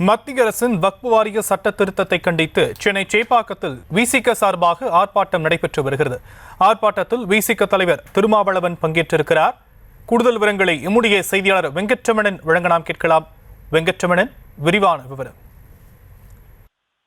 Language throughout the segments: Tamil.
மத்திய அரசின் வக்ஃப் வாரிய சட்ட திருத்தத்தை கண்டித்து சென்னை சேப்பாக்கத்தில் விசிக சார்பாக ஆர்ப்பாட்டம் நடைபெற்று வருகிறது. ஆர்ப்பாட்டத்தில் விசிக தலைவர் திருமாவளவன் பங்கேற்றிருக்கிறார். கூடுதல் விவரங்களை எம்முடைய செய்தியாளர் வெங்கட்ரமணன் வழங்க நாம் கேட்கலாம். வெங்கட்ரமணன், விரிவான விவரம்.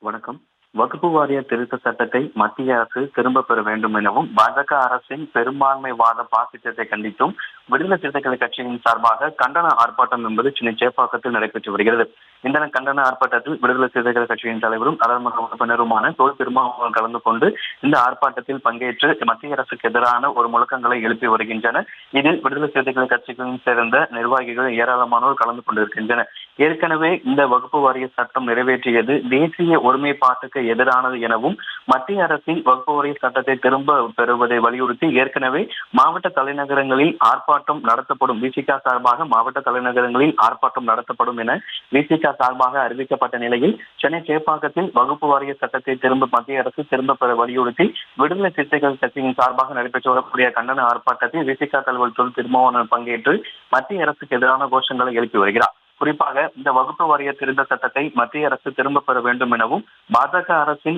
வணக்கம். வக்ஃப் வாரிய திருத்த சட்டத்தை மத்திய அரசு திரும்ப பெற வேண்டும் எனவும் பாஜக அரசின் பெரும்பான்மைவாத பாசிசத்தை கண்டித்தும் விடுதலை சிறுத்தைகள் கட்சியின் சார்பாக கண்டன ஆர்ப்பாட்டம் என்பது சென்னை சேப்பாக்கத்தில் நடைபெற்று வருகிறது. இந்த கண்டன ஆர்ப்பாட்டத்தில் விடுதலை சிறுத்தைகள் கட்சியின் தலைவரும் நாடாளுமன்ற உறுப்பினருமான தொல் திருமாவளவன் கலந்து கொண்டு இந்த ஆர்ப்பாட்டத்தில் பங்கேற்று மத்திய அரசுக்கு எதிரான ஒரு முழக்கங்களை எழுப்பி வருகின்றனர். இதில் விடுதலை சிறுத்தைகள் கட்சிகளில் சேர்ந்த நிர்வாகிகள் ஏராளமானோர் கலந்து கொண்டிருக்கின்றனர். ஏற்கனவே இந்த வக்ஃப் வாரிய சட்டம் நிறைவேற்றியது தேசிய ஒருமைப்பாட்டுக்கு எதிரானது எனவும் மத்திய அரசின் வக்ஃப் வாரிய சட்டத்தை திரும்ப பெறுவதை வலியுறுத்தி ஏற்கனவே மாவட்ட தலைநகரங்களில் ஆர்ப்பாட்டம் நடத்தப்படும். விசிக சார்பாக மாவட்ட தலைநகரங்களில் ஆர்ப்பாட்டம் நடத்தப்படும் என விசிக சார்பாக அறிவிக்கப்பட்ட நிலையில் சென்னை சேப்பாக்கத்தில் வக்ஃப் வாரிய சட்டத்தை மத்திய அரசு திரும்ப பெற வலியுறுத்தி விடுதலை சிறுத்தைகள் கட்சியின் சார்பாக நடைபெற்று வரக்கூடிய கண்டன ஆர்ப்பாட்டத்தில் விசிக தலைவர் தொல் திருமாவளவன் பங்கேற்று மத்திய அரசுக்கு எதிரான கோஷங்களை எழுப்பி வருகிறார். குறிப்பாக இந்த வக்ஃப் வாரிய திருத்த சட்டத்தை மத்திய அரசு திரும்ப பெற வேண்டும் எனவும் பாஜக அரசின்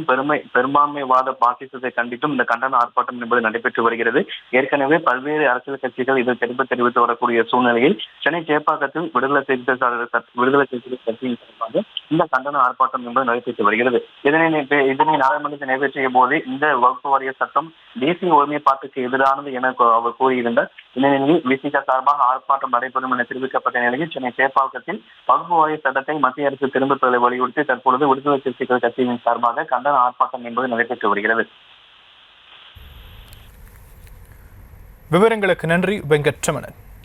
பெரும்பான்மைவாத பாசிசத்தை கண்டித்தும் இந்த கண்டன ஆர்ப்பாட்டம் என்பது நடைபெற்று வருகிறது. ஏற்கனவே பல்வேறு அரசியல் கட்சிகள் இதில் தெரிவித்து வரக்கூடிய சூழ்நிலையில் சென்னை சேப்பாக்கத்தில் விடுதலை சிறுத்தைகள் கட்சியின் சார்பாக இந்த கண்டன ஆர்ப்பாட்டம் என்பது நடைபெற்று வருகிறது. இதனை நாடாளுமன்றத்தில் நிறைவேற்றிய போது இந்த வக்ஃப் வாரிய சட்டம் தேசிய ஒருமைப்பாட்டுக்கு எதிரானது என அவர் கூறியிருந்தார். இந்த நிலையில் விசிக சார்பாக ஆர்ப்பாட்டம் நடைபெறும் என தெரிவிக்கப்பட்ட நிலையில் சென்னை சேப்பாக்கத்தில் வக்ஃப் வாரிய சட்டத்தை மத்திய அரசு திரும்ப பெற வலியுறுத்தி தற்பொழுது விடுதலை சிறுத்தைகள் கட்சியின் சார்பாக கண்டன ஆர்ப்பாட்டம் என்பது நடைபெற்று வருகிறது. விவரங்களுக்கு நன்றி வெங்கட்ரமணன்.